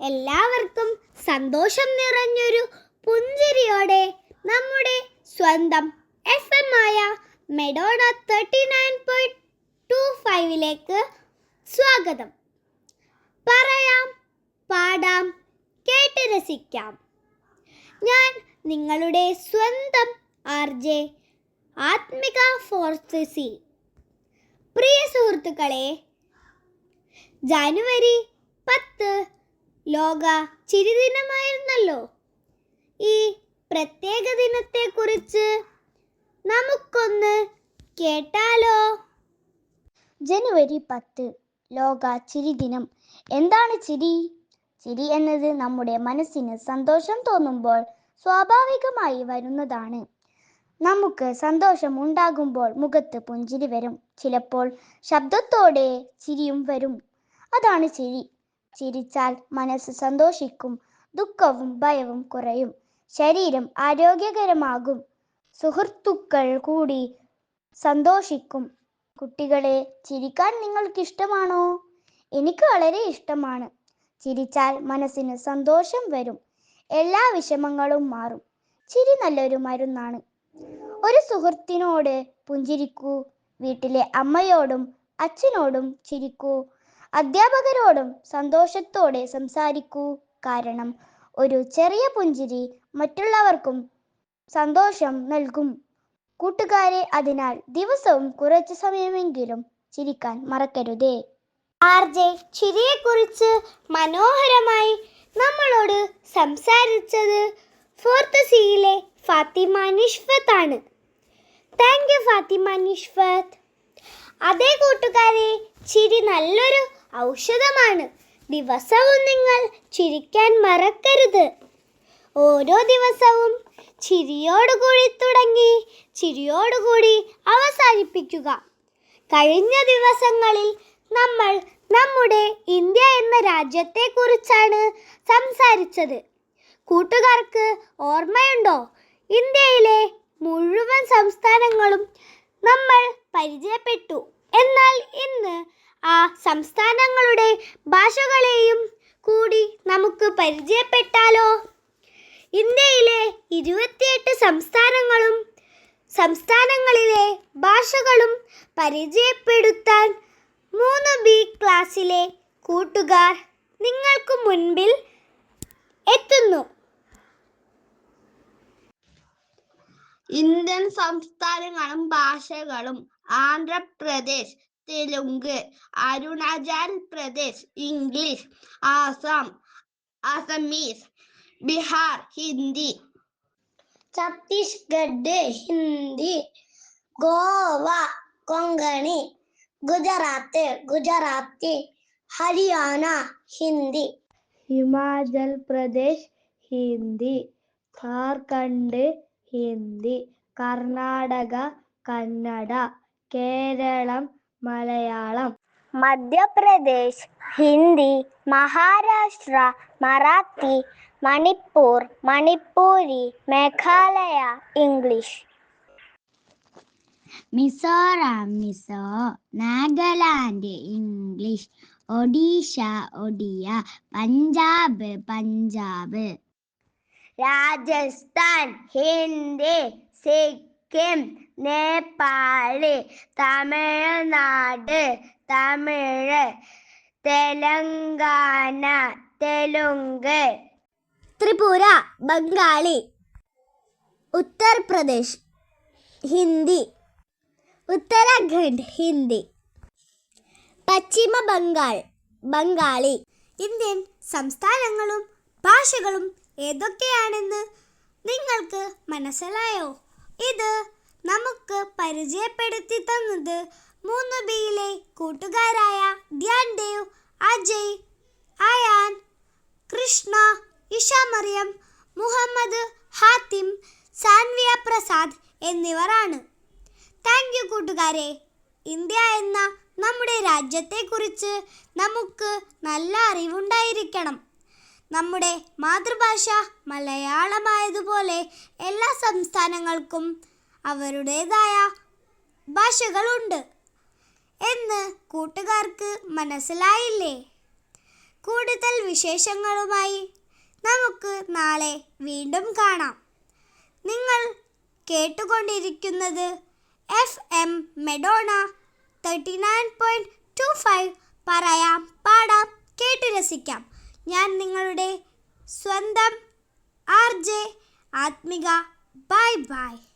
എല്ലാവർക്കും സന്തോഷം നിറഞ്ഞൊരു പുഞ്ചിരിയോടെ നമ്മുടെ സ്വന്തം FM ആയ മെഡോണ 39.25ലേക്ക് സ്വാഗതം. പറയാം, പാടാം, കേട്ട് രസിക്കാം. ഞാൻ നിങ്ങളുടെ സ്വന്തം RJ ആത്മിക ഫോർസി. പ്രിയ സുഹൃത്തുക്കളെ, ജനുവരി 10 ലോക ചിരിദിനമായിരുന്നല്ലോ. ഈ പ്രത്യേക ദിനത്തെക്കുറിച്ച് നമുക്കൊന്ന് കേട്ടാലോ? ജനുവരി 10 ലോക ചിരിദിനം. എന്താണ് ചിരി? ചിരി എന്നത് നമ്മുടെ മനസ്സിന് സന്തോഷം തോന്നുമ്പോൾ സ്വാഭാവികമായി വരുന്നതാണ്. നമുക്ക് സന്തോഷം ഉണ്ടാകുമ്പോൾ മുഖത്ത് പുഞ്ചിരി വരും. ചിലപ്പോൾ ശബ്ദത്തോടെ ചിരിയും വരും. അതാണ് ചിരി. ചിരിച്ചാൽ മനസ്സ് സന്തോഷിക്കും, ദുഃഖവും ഭയവും കുറയും, ശരീരം ആരോഗ്യകരമാകും, സുഹൃത്തുക്കൾ കൂടി സന്തോഷിക്കും. കുട്ടികളെ, ചിരിക്കാൻ നിങ്ങൾക്ക് ഇഷ്ടമാണോ? എനിക്ക് വളരെ ഇഷ്ടമാണ്. ചിരിച്ചാൽ മനസ്സിന് സന്തോഷം വരും, എല്ലാ വിഷമങ്ങളും മാറും. ചിരി നല്ലൊരു മരുന്നാണ്. ഒരു സുഹൃത്തിനോട് പുഞ്ചിരിക്കൂ, വീട്ടിലെ അമ്മയോടും അച്ഛനോടും ചിരിക്കൂ, അധ്യാപകരോടും സന്തോഷത്തോടെ സംസാരിക്കൂ. കാരണം ഒരു ചെറിയ പുഞ്ചിരി മറ്റുള്ളവർക്കും സന്തോഷം നൽകും. കൂട്ടുകാരെ, അതിനാൽ ദിവസവും കുറച്ചു സമയമെങ്കിലും ചിരിക്കാൻ മറക്കരുതേ. RJ ചിരിയെക്കുറിച്ച് മനോഹരമായി നമ്മളോട് സംസാരിച്ചത് 4th Cയിലെ ഫാത്തിമ നിഷ്ഫത്ത് ആണ്. Thank you Fathima Nishfath. അതേ കൂട്ടുകാരെ, ചിരി നല്ലൊരു ഔഷധമാണ്. ദിവസവും നിങ്ങൾ ചിരിക്കാൻ മറക്കരുത്. ഓരോ ദിവസവും ചിരിയോടുകൂടി തുടങ്ങി ചിരിയോടുകൂടി അവസാനിപ്പിക്കുക. കഴിഞ്ഞ ദിവസങ്ങളിൽ നമ്മൾ നമ്മുടെ ഇന്ത്യ എന്ന രാജ്യത്തെക്കുറിച്ചാണ് സംസാരിച്ചത്. കൂട്ടുകാർക്ക് ഓർമ്മയുണ്ടോ? ഇന്ത്യയിലെ മുഴുവൻ സംസ്ഥാനങ്ങളും നമ്മൾ പരിചയപ്പെട്ടു. എന്നാൽ ഇന്ന് ആ സംസ്ഥാനങ്ങളുടെ ഭാഷകളെയും കൂടി നമുക്ക് പരിചയപ്പെട്ടാലോ? ഇന്ത്യയിലെ 28 സംസ്ഥാനങ്ങളിലെ ഭാഷകളും പരിചയപ്പെടുത്താൻ 3B ക്ലാസ്സിലെ കൂട്ടുകാർ നിങ്ങൾക്ക് മുൻപിൽ എത്തുന്നു. ഇന്ത്യൻ സംസ്ഥാനങ്ങളും ഭാഷകളും: Andhra Pradesh Telugu, Arunachal Pradesh English, Assam Assamese, Bihar Hindi, Chhattisgarh Hindi, Goa Konkani, Gujarat Gujarati, Haryana Hindi, Himachal Pradesh Hindi, Jharkhand Hindi, Karnataka Kannada, Keralam Malayalam, Madhya Pradesh Hindi, Maharashtra Marathi, Manipur Manipuri, Meghalaya English, Mizoram Mizo, Nagaland English, Odisha Odia, Punjab Punjab, Rajasthan Hindi, Sikkim Nepali, Tamil Nadu Tamil, Telangana Telugu, Tripura Bengali, Uttar Pradesh Hindi, Uttarakhand Hindi, പശ്ചിമ ബംഗാൾ ബംഗാളി. ഇന്ത്യൻ സംസ്ഥാനങ്ങളും ഭാഷകളും ഏതൊക്കെയാണെന്ന് നിങ്ങൾക്ക് മനസ്സിലായോ? ഇത് നമുക്ക് പരിചയപ്പെടുത്തി തന്നത് 3Bയിലെ കൂട്ടുകാരായ ധ്യാൻദേവ്, അജയ്, അയാൻ, കൃഷ്ണ, ഇഷ മറിയം, മുഹമ്മദ് ഹാത്തിം, സാൻവിയ പ്രസാദ് എന്നിവരാണ്. താങ്ക് യു കൂട്ടുകാരെ. ഇന്ത്യ എന്ന നമ്മുടെ രാജ്യത്തെക്കുറിച്ച് നമുക്ക് നല്ല അറിവുണ്ടായിരിക്കണം. നമ്മുടെ മാതൃഭാഷ മലയാളമായതുപോലെ എല്ലാ സംസ്ഥാനങ്ങൾക്കും അവരുടേതായ ഭാഷകളുണ്ട് എന്ന് കൂട്ടുകാർക്ക് മനസ്സിലായില്ലേ? കൂടുതൽ വിശേഷങ്ങളുമായി നമുക്ക് നാളെ വീണ്ടും കാണാം. നിങ്ങൾ കേട്ടുകൊണ്ടിരിക്കുന്നത് FM മെഡോണ 39.25 പറയാം പാടാം കേട്ടു രസിക്കാം. ഞാൻ നിങ്ങളുടെ സ്വന്തം RJ ആത്മിക. Bye bye.